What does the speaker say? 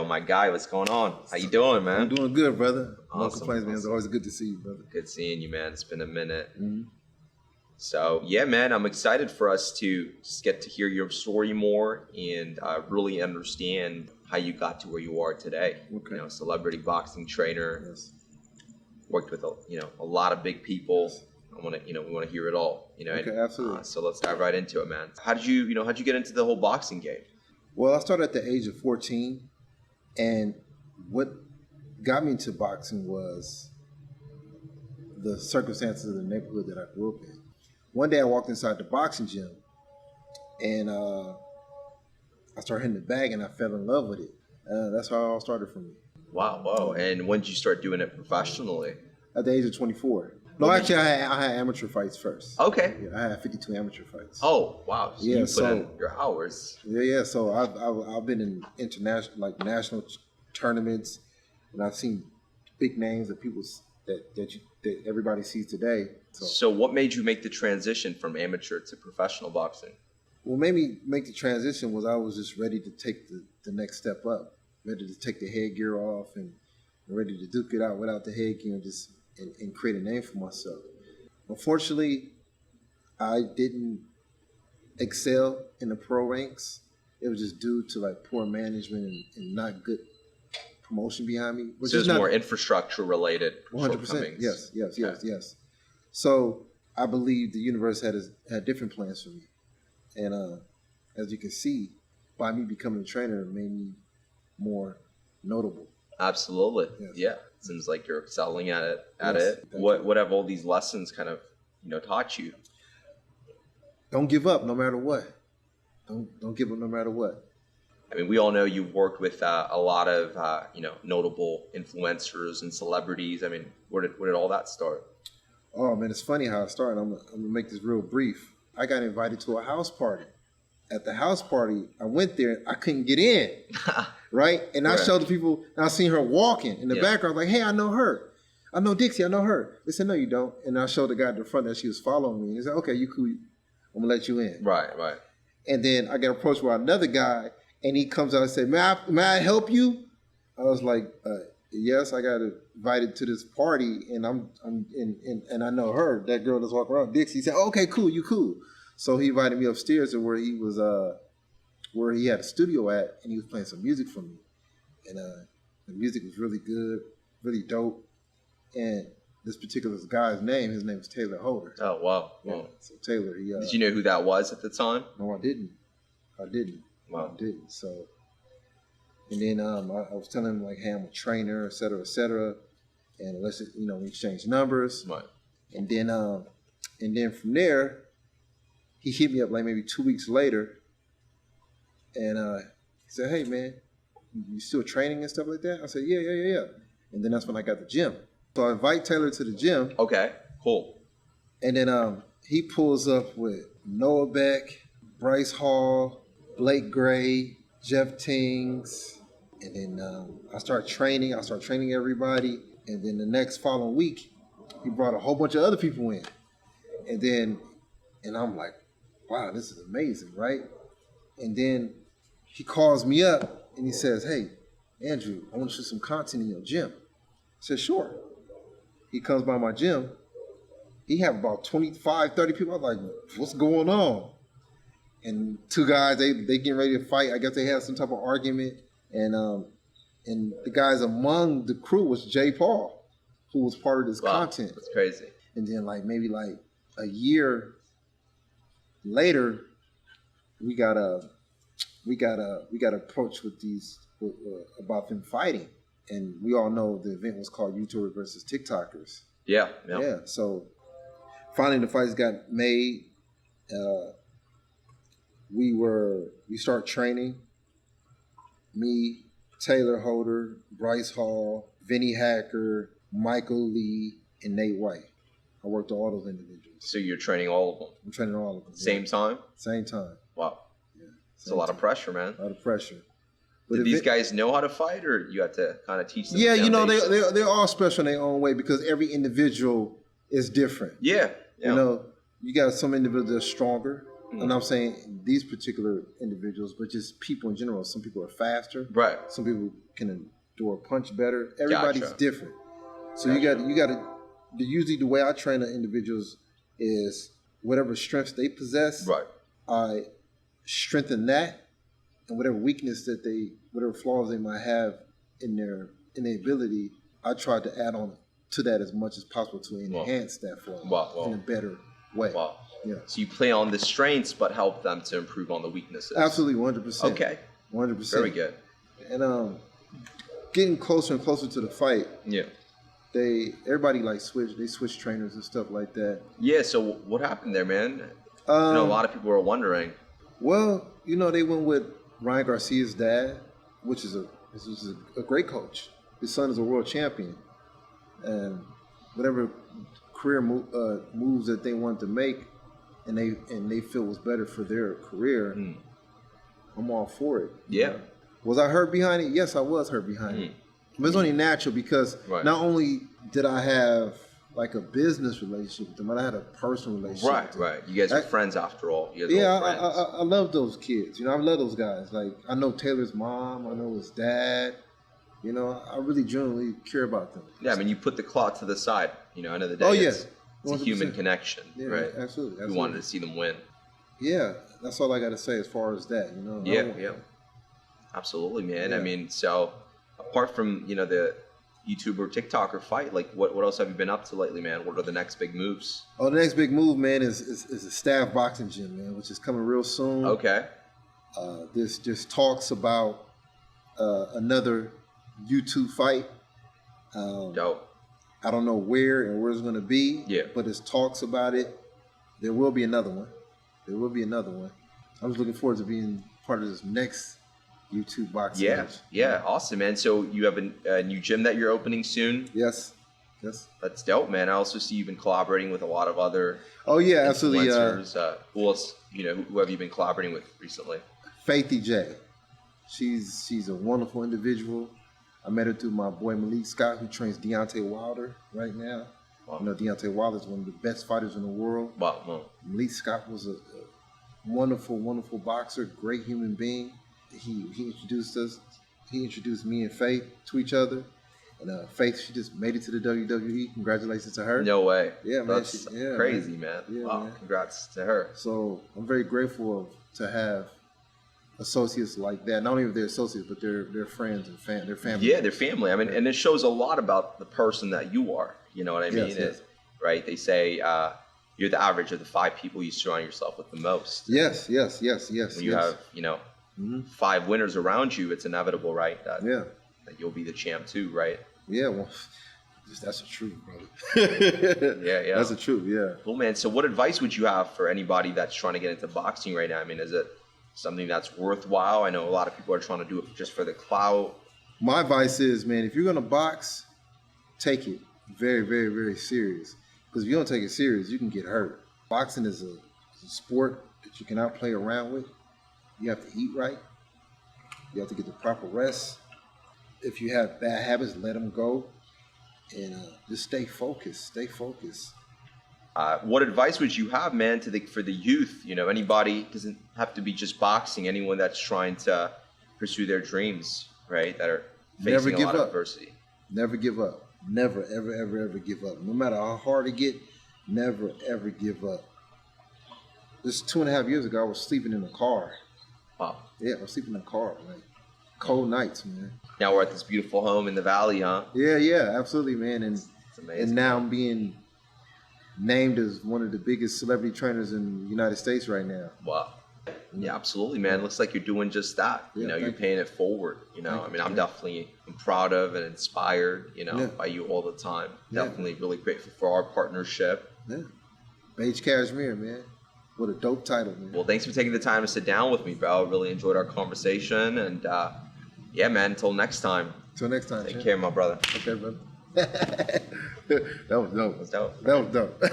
Amelio, my guy. What's going on? How you doing, man? I'm doing good, brother. No Awesome, complaints, man. It's awesome. always good to see you, brother. Good seeing you, man. It's been a minute. Mm-hmm. So, yeah, man, I'm excited for us to just get to hear your story more and really understand how you got to where you are today. Okay. You know, celebrity boxing trainer, Yes. worked with a lot of big people. We want to hear it all. Okay, absolutely. So let's dive right into it, man. How'd you get into the whole boxing game? Well, I started at the age of 14, and what got me into boxing was the circumstances of the neighborhood that I grew up in. One day I walked inside the boxing gym, and I started hitting the bag, and I fell in love with it. That's how it all started for me. Wow. And when did you start doing it professionally? At the age of 24. No, actually, I had amateur fights first. Okay. Yeah, I had 52 amateur fights. Oh, wow. So Yeah, you put in your hours. Yeah. So I've been in international, national tournaments, and I've seen big names of people that everybody sees today. So what made you make the transition from amateur to professional boxing? What made me make the transition was I was just ready to take the next step up, ready to take the headgear off and ready to duke it out without the headgear and create a name for myself. Unfortunately, I didn't excel in the pro ranks. It was just due to poor management and not good promotion behind me. So it's more infrastructure related. 100%. Yes. So I believe the universe had different plans for me. And as you can see, by me becoming a trainer, it made me more notable. Absolutely. Yes. Yeah. Seems like you're excelling at it. Yes, What have all these lessons kind of taught you? Don't give up no matter what. Don't give up no matter what. I mean, we all know you've worked with a lot of notable influencers and celebrities. I mean, where did all that start? Oh man, it's funny how it started. I'm gonna make this real brief. I got invited to a house party. At the house party, I went there. I couldn't get in, right? And I showed the people. And I seen her walking in the background. Like, hey, I know her. I know Dixie. I know her. They said, no, you don't. And I showed the guy at the front that she was following me. And he said, okay, you cool. I'm gonna let you in. Right. And then I got approached by another guy, and he comes out and said, may I help you? I was like, yes, I got invited to this party, and and I know her, that girl that's walking around, Dixie. He said, okay, cool, you cool. So he invited me upstairs to where he was, where he had a studio at, and he was playing some music for me. And the music was really good, really dope. And this particular guy's his name is Taylor Holder. Oh, wow. Yeah. So Taylor, did you know who that was at the time? No, I didn't. Wow. I didn't. So, and then I was telling him hey, I'm a trainer, et cetera, and let's we exchange numbers. Right. And then from there, he hit me up maybe 2 weeks later, and he said, "Hey man, you still training and stuff like that?" I said, "Yeah." And then that's when I got the gym. So I invite Taylor to the gym. Okay, cool. And then he pulls up with Noah Beck, Bryce Hall, Blake Gray, Jeff Tings. And then I start training everybody. And then the next following week, he brought a whole bunch of other people in. And I'm like, wow, this is amazing, right? And then he calls me up and he says, hey, Andrew, I want to shoot some content in your gym. I said, sure. He comes by my gym. He have about 25, 30 people. I was like, what's going on? And two guys, they getting ready to fight. I guess they had some type of argument. And the guys among the crew was Jay Paul, who was part of this content. That's crazy. And then maybe a year later, we got approached with about them fighting. And we all know the event was called YouTubers versus TikTokers. Yeah. So finally the fights got made. We start training. Me, Taylor Holder, Bryce Hall, Vinny Hacker, Michael Lee, and Nate White. I worked with all those individuals. So you're training all of them? I'm training all of them. Same time? Same time. Wow. Yeah. It's a lot of pressure, man. A lot of pressure. But did these guys know how to fight, or you had to kind of teach them? Yeah, they're all special in their own way because every individual is different. Yeah. You got some individuals that are stronger. I'm not saying these particular individuals, but just people in general. Some people are faster. Right. Some people can endure a punch better. Everybody's Gotcha. different. So you got to. Usually, the way I train the individuals is whatever strengths they possess. Right. I strengthen that, and whatever weakness that whatever flaws they might have in their ability, I try to add on to that as much as possible to enhance that flaw in a better way. Wow. Yeah. So you play on the strengths, but help them to improve on the weaknesses. Absolutely, 100%. Okay. 100%. Very good. And getting closer and closer to the fight. Yeah. Everybody switch trainers and stuff like that. Yeah. So what happened there, man? A lot of people are wondering. Well, they went with Ryan Garcia's dad, which is a great coach. His son is a world champion, and whatever career moves that they wanted to make, and they feel was better for their career, I'm all for it. Yeah. Was I hurt behind it? Yes, I was hurt behind it. But it's only natural because not only did I have like a business relationship with them, but I had a personal relationship with them. Right. You guys are friends after all. You guys are friends. I love those kids. I love those guys. Like, I know Taylor's mom. I know his dad. I really genuinely care about them. Yeah, I mean, you put the clock to the side. End of the day. Oh, yeah. It's a human connection, right? Absolutely. You wanted to see them win. Yeah, that's all I got to say as far as that. Yeah. Absolutely, man. Yeah. I mean, so apart from the YouTuber, TikToker fight, like what else have you been up to lately, man? What are the next big moves? Oh, the next big move, man, is a staff boxing gym, man, which is coming real soon. Okay. There's just talks about another YouTube fight. Dope. I don't know where and where it's going to be. Yeah. But there's talks about it. There will be another one. I'm just looking forward to being part of this next YouTube boxing match. Yeah, awesome, man. So you have a new gym that you're opening soon? Yes. That's dope, man. I also see you've been collaborating with a lot of other absolutely. Who else, who have you been collaborating with recently? Faithy J. She's a wonderful individual. I met her through my boy Malik Scott, who trains Deontay Wilder right now. Wow. Deontay Wilder is one of the best fighters in the world. Wow. Malik Scott was a wonderful, wonderful boxer, great human being. He introduced us. He introduced me and Faith to each other. And Faith, she just made it to the WWE. Congratulations to her. No way. Yeah, man. That's crazy, man. Yeah, wow, man. Congrats to her. So I'm very grateful to have associates like that. Not only are they associates, but they're friends and their family. Yeah, their family. I mean, and it shows a lot about the person that you are. You know what I mean? Yes. Right? They say you're the average of the 5 people you surround yourself with the most. Yes. When you have, 5 winners around you, it's inevitable, right? That you'll be the champ too, right? Yeah, well, that's the truth, brother. Yeah. That's the truth, yeah. Cool, man. So what advice would you have for anybody that's trying to get into boxing right now? I mean, is it something that's worthwhile? I know a lot of people are trying to do it just for the clout. My advice is, man, if you're going to box, take it very, very, very serious. Because if you don't take it serious, you can get hurt. Boxing is a sport that you cannot play around with. You have to eat right. You have to get the proper rest. If you have bad habits, let them go. And just stay focused. What advice would you have, man, for the youth? Anybody, doesn't have to be just boxing. Anyone that's trying to pursue their dreams, right? That are facing a lot of adversity. Never give up. Never, ever, ever, ever give up. No matter how hard it get, never, ever give up. This 2.5 years ago, I was sleeping in a car. Wow. Yeah, I was sleeping in a car, like cold nights, man. Now we're at this beautiful home in the valley, huh? Yeah, absolutely, man. And it's amazing. And now I'm being named as one of the biggest celebrity trainers in the United States right now. Wow. Yeah, absolutely, man. Looks like you're doing just that. You're paying it forward. I'm definitely proud of and inspired, by you all the time. Definitely really grateful for our partnership. Yeah. Beige Cashmere, man. What a dope title, man. Well, thanks for taking the time to sit down with me, bro. Really enjoyed our conversation. And yeah, man, until next time. Take care, my brother. Okay, brother. That was dope. That was dope. That was dope.